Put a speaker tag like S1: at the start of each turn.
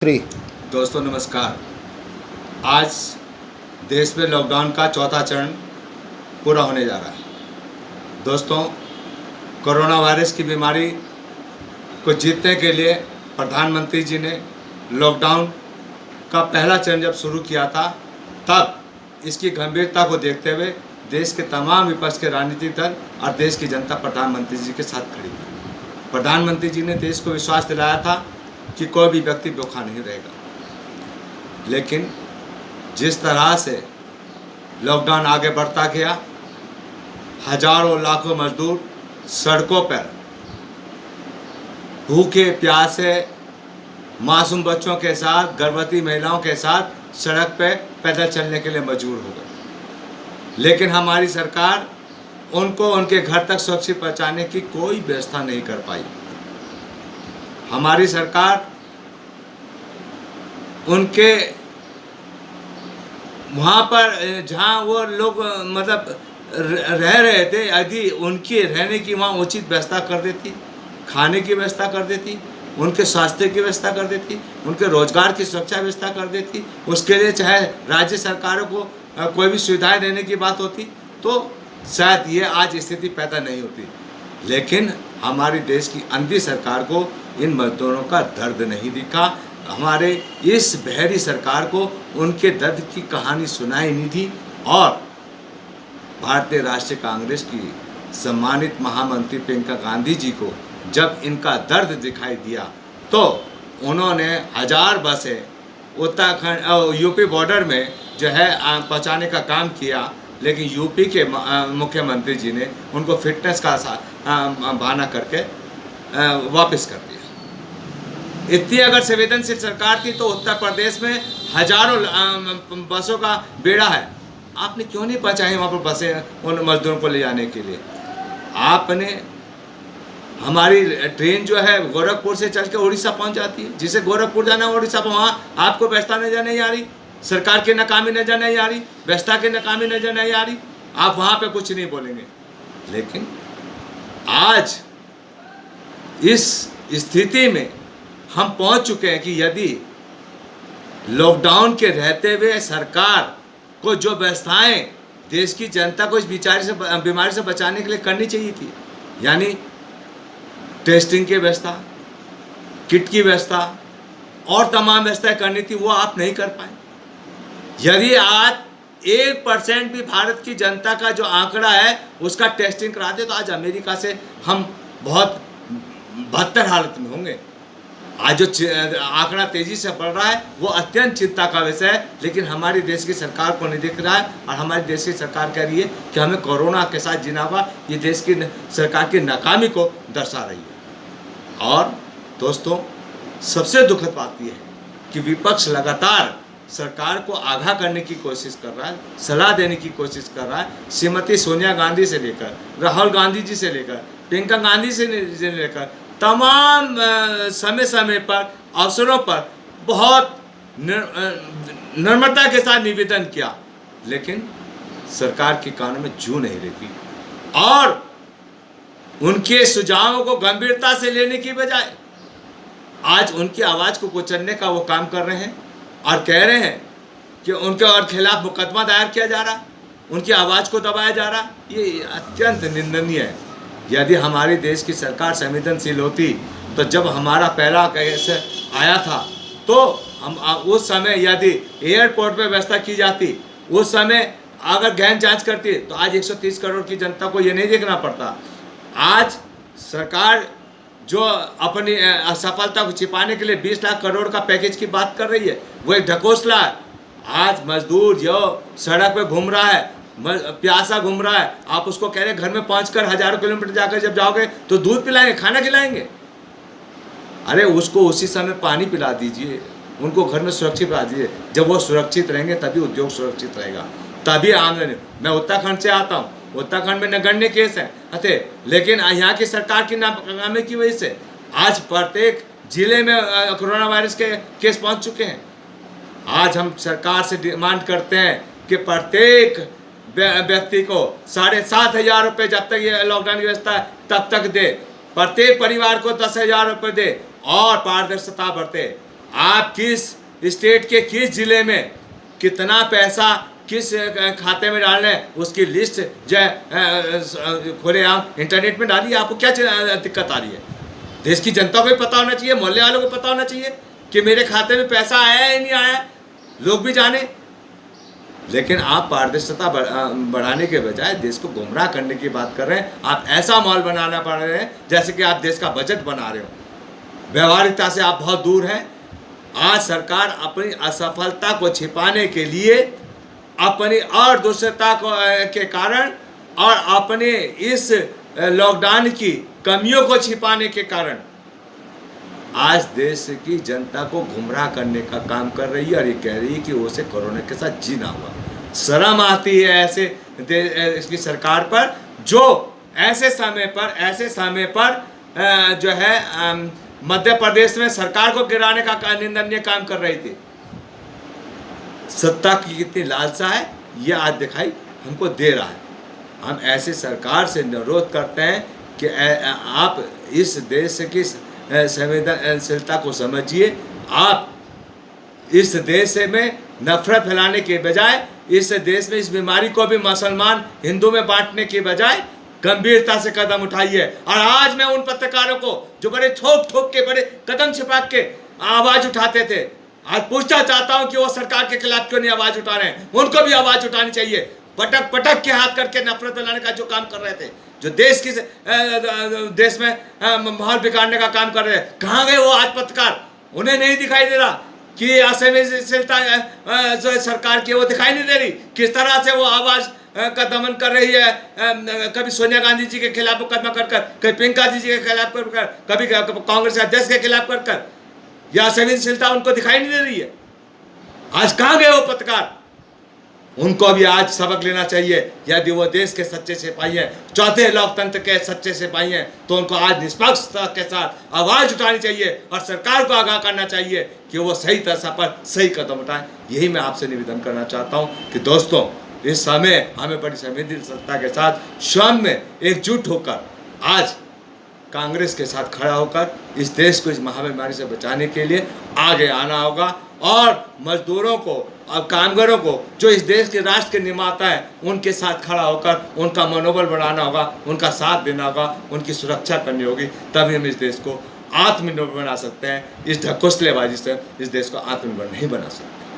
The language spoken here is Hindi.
S1: थ्री।
S2: दोस्तों नमस्कार। आज देश में लॉकडाउन का चौथा चरण पूरा होने जा रहा है। दोस्तों, कोरोना वायरस की बीमारी को जीतने के लिए प्रधानमंत्री जी ने लॉकडाउन का पहला चरण जब शुरू किया था, तब इसकी गंभीरता को देखते हुए देश के तमाम विपक्ष के राजनीतिक दल और देश की जनता प्रधानमंत्री जी के साथ खड़ी थी। प्रधानमंत्री जी ने देश को विश्वास दिलाया था कि कोई भी व्यक्ति भूखा नहीं रहेगा, लेकिन जिस तरह से लॉकडाउन आगे बढ़ता गया, हजारों लाखों मजदूर सड़कों पर भूखे प्यासे मासूम बच्चों के साथ, गर्भवती महिलाओं के साथ सड़क पे पैदल चलने के लिए मजबूर हो गए। लेकिन हमारी सरकार उनको उनके घर तक सुरक्षित पहुंचाने की कोई व्यवस्था नहीं कर पाई। हमारी सरकार उनके वहाँ पर जहाँ वो लोग मतलब रह रहे थे, यदि उनके रहने की वहाँ उचित व्यवस्था कर देती, खाने की व्यवस्था कर देती, उनके स्वास्थ्य की व्यवस्था कर देती, उनके रोजगार की सुरक्षा व्यवस्था कर देती, उसके लिए चाहे राज्य सरकारों को कोई भी सुविधाएं देने की बात होती, तो शायद ये आज स्थिति पैदा नहीं होती। लेकिन हमारी देश की अंधी सरकार को इन मजदूरों का दर्द नहीं दिखा। हमारे इस बहरी सरकार को उनके दर्द की कहानी सुनाई नहीं थी। और भारतीय राष्ट्रीय कांग्रेस की सम्मानित महामंत्री प्रियंका गांधी जी को जब इनका दर्द दिखाई दिया, तो उन्होंने 1000 बसें उत्तराखंड यूपी बॉर्डर में जो है पहुँचाने का काम किया। लेकिन यूपी के मुख्यमंत्री जी ने उनको फिटनेस का बहाना करके वापस कर दिया। इतनी अगर संवेदनशील सरकार थी तो उत्तर प्रदेश में हजारों बसों का बेड़ा है, आपने क्यों नहीं पहुँचाई वहाँ पर बसें उन मजदूरों को ले जाने के लिए? आपने हमारी ट्रेन जो है गोरखपुर से चल के उड़ीसा पहुँच जाती है, जिसे गोरखपुर जाना है उड़ीसा पर, वहाँ आपको व्यवस्था नजर नहीं आ रही, सरकार की नाकामी नजर नहीं आ रही, व्यवस्था की नाकामी नजर नहीं आ रही। आप वहाँ पे कुछ नहीं बोलेंगे। लेकिन आज इस स्थिति में हम पहुंच चुके हैं कि यदि लॉकडाउन के रहते हुए सरकार को जो व्यवस्थाएं देश की जनता को इस बीमारी से बचाने के लिए करनी चाहिए थी, यानी टेस्टिंग की व्यवस्था, किट की व्यवस्था और तमाम व्यवस्थाएं करनी थी, वो आप नहीं कर पाए। यदि आज 1% भी भारत की जनता का जो आंकड़ा है उसका टेस्टिंग कराते तो आज अमेरिका से हम बहुत बदतर हालत में होंगे। आज जो आंकड़ा तेजी से बढ़ रहा है वो अत्यंत चिंता का विषय है। लेकिन हमारी देश की सरकार को नहीं दिख रहा है और हमारी देश की सरकार कह रही है कि हमें कोरोना के साथ जीना होगा। ये देश की सरकार की नाकामी को दर्शा रही है। और दोस्तों, सबसे दुखद बात यह है कि विपक्ष लगातार सरकार को आगाह करने की कोशिश कर रहा है, सलाह देने की कोशिश कर रहा है। श्रीमती सोनिया गांधी से लेकर राहुल गांधी जी से लेकर प्रियंका गांधी से लेकर तमाम समय समय पर अवसरों पर बहुत नम्रता के साथ निवेदन किया, लेकिन सरकार के कानों में जू नहीं लगी और उनके सुझावों को गंभीरता से लेने की बजाय आज उनकी आवाज को कुचलने का वो काम कर रहे हैं और कह रहे हैं कि उनके और खिलाफ मुकदमा दायर किया जा रहा, उनकी आवाज को दबाया जा रहा। ये अत्यंत निंदनीय है। यदि हमारे देश की सरकार संवेदनशील होती तो जब हमारा पहला केस आया था तो हम उस समय यदि एयरपोर्ट पे व्यवस्था की जाती, उस समय अगर गहन जांच करती तो आज 130 करोड़ की जनता को ये नहीं देखना पड़ता। आज सरकार जो अपनी असफलता को छिपाने के लिए 20 लाख करोड़ का पैकेज की बात कर रही है, वो एक ढकोसला है। आज मजदूर जो सड़क पे घूम रहा है, प्यासा घूम रहा है, आप उसको कह रहे घर में पहुंचकर हजारों किलोमीटर जाकर जब जाओगे तो दूध पिलाएंगे, खाना खिलाएंगे। अरे उसको उसी समय पानी पिला दीजिए, उनको घर में सुरक्षित पिला दीजिए। जब वो सुरक्षित रहेंगे तभी उद्योग सुरक्षित रहेगा, तभी आमदनी। मैं उत्तराखंड से आता हूँ, उत्तराखंड में नगण्य केस है, लेकिन यहाँ की सरकार की नाकामी की वजह से आज प्रत्येक जिले में कोरोना वायरस के केस पहुँच चुके हैं। आज हम सरकार से डिमांड करते हैं कि प्रत्येक व्यक्ति को 7,500 रुपये जब तक ये लॉकडाउन की व्यवस्था है तब तक दे, प्रत्येक परिवार को 10,000 रुपये दे और पारदर्शिता बरते। आप किस स्टेट के किस जिले में कितना पैसा किस खाते में डालना है उसकी लिस्ट जो खोले आप इंटरनेट में डालिए। आपको क्या दिक्कत आ रही है? देश की जनता को भी पता होना चाहिए, मोहल्ले वालों को पता होना चाहिए कि मेरे खाते में पैसा आया है नहीं आया, लोग भी जाने। लेकिन आप पारदर्शिता बढ़ाने के बजाय देश को गुमराह करने की बात कर रहे हैं। आप ऐसा माहौल बनाना पड़ रहे हैं जैसे कि आप देश का बजट बना रहे हो। व्यवहारिकता से आप बहुत दूर हैं। आज सरकार अपनी असफलता को छिपाने के लिए, अपनी और दुष्टता के कारण और अपने इस लॉकडाउन की कमियों को छिपाने के कारण आज देश की जनता को गुमराह करने का काम कर रही है और ये कह रही है कि उसे कोरोना के साथ जीना हुआ। शर्म आती है ऐसे इसकी सरकार पर, जो ऐसे समय पर जो है मध्य प्रदेश में सरकार को गिराने का निंदनीय काम कर रही थी। सत्ता की कितनी लालसा है ये आज दिखाई हमको दे रहा है। हम ऐसी सरकार से अनुरोध करते हैं कि आप इस देश की संवेदनशीलता को समझिए। आप इस देश में नफरत फैलाने के बजाय, इस देश में इस बीमारी को भी मुसलमान हिंदू में बांटने के बजाय गंभीरता से कदम उठाइए। और आज मैं उन पत्रकारों को जो बड़े ठोक के बड़े कदम छिपा के आवाज उठाते थे, आज पूछना चाहता हूं कि वो सरकार के खिलाफ क्यों नहीं आवाज उठा रहे हैं। उनको भी आवाज उठानी चाहिए। पटक के हाथ करके नफरत फैलाने का जो काम कर रहे थे, जो देश में माहौल बिगाड़ने का काम कर रहे हैं, कहाँ गए वो आज पत्रकार? उन्हें नहीं दिखाई दे रहा कि असंवेदनशीलता सरकार की वो दिखाई नहीं दे रही। किस तरह से वो आवाज का दमन कर रही है। कभी सोनिया गांधी जी के खिलाफ मुकदमा कर कभी प्रियंका जी के खिलाफ कर कभी कांग्रेस अध्यक्ष के खिलाफ कर यह संवेदनशीलता उनको दिखाई नहीं दे रही है। आज कहाँ गए वो पत्रकार? उनको भी आज सबक लेना चाहिए। यदि वो देश के सच्चे सिपाही हैं, चौथे लोकतंत्र के सच्चे सिपाही हैं, तो उनको आज निष्पक्षता के साथ आवाज उठानी चाहिए और सरकार को आगाह करना चाहिए कि वो सही दिशा पर सही कदम उठाएं। यही मैं आपसे निवेदन करना चाहता हूँ कि दोस्तों, इस समय हमें बड़ी संवेदनशीलता के साथ स्वयं में एकजुट होकर आज कांग्रेस के साथ खड़ा होकर इस देश को इस महामारी से बचाने के लिए आगे आना होगा और मजदूरों को और कामगारों को जो इस देश के राष्ट्र के निर्माता हैं उनके साथ खड़ा होकर उनका मनोबल बढ़ाना होगा, उनका साथ देना होगा, उनकी सुरक्षा करनी होगी। तभी हम इस देश को आत्मनिर्भर बना सकते हैं। इस ढकोसलेबाजी से इस देश को आत्मनिर्भर नहीं बना सकते।